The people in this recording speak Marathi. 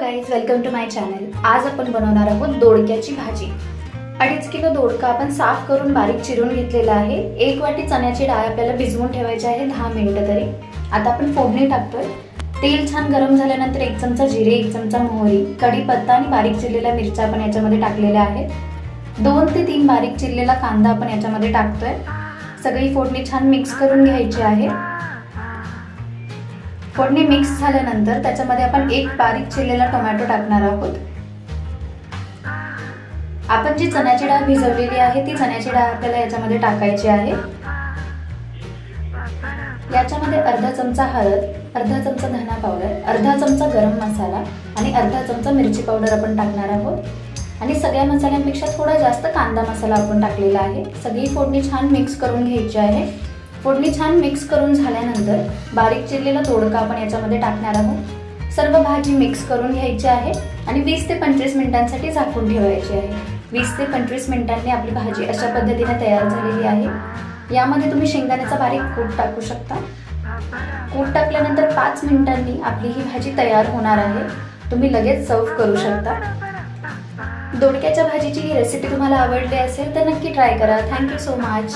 Guys, welcome to my channel. आज आपण बनवणार आहोत दोडक्याची भाजी। 2.5 किलो दोडका आपण साफ करून बारीक चिरून घेतलेला आहे। 1 वाटी चण्याची डाळ आपल्याला भिजवून ठेवायची आहे 10 मिनिटं तरी। आता आपण फोडणी टाकतोय। तेल छान गरम झाल्यानंतर 1 चमचा जिरे, 1 चमचा मोहरी, कढीपत्ता आणि बारीक चिरलेल्या मिरच्या आपण याच्यामध्ये टाकलेल्या आहेत। 2 ते 3 बारीक चिरलेला कांदा आपण याच्यामध्ये टाकतोय। सगळी फोडणी छान मिक्स करून घ्यायची आहे। फोडणी मिक्स झाल्यानंतर त्याच्यामध्ये आपण 1 बारीक चिरलेला टोमॅटो टाकणार आहोत। आपण जी चण्याची डाळ भिजवलेली आहे ती चण्याची डाळ आपल्याला याच्यामध्ये टाकायची आहे। याच्यामध्ये अर्धा चमचा हळद, अर्धा चमचा धना पावडर, अर्धा चमचा गरम मसाला आणि अर्धा चमचा मिरची पावडर आपण टाकणार आहोत। आणि सगळ्या मसाल्यांपेक्षा थोडा जास्त कांदा मसाला आपण टाकलेला आहे। सगळी फोडणी छान मिक्स करून घ्यायची आहे। फोडणी छान मिक्स करून झाल्यानंतर बारीक चिरलेला दोडका आपण याच्यामध्ये टाकणार आहोत। सर्व भाजी मिक्स करून घ्यायची आहे आणि 20 ते 25 मिनिटांसाठी झाकून ठेवायची आहे। 20 ते 25 मिनिटांनी आपली भाजी अशा पद्धतीने तयार झालेली आहे। यामध्ये तुम्ही शेंगदाण्याचा बारीक कूट टाकू शकता। कूट टाकल्यानंतर 5 मिनिटांनी आपली ही भाजी तयार होणार आहे। तुम्ही लगेच सर्व करू शकता। दोडक्याच्या भाजीची ही रेसिपी तुम्हाला आवडली असेल तर नक्की ट्राय करा। Thank you so much.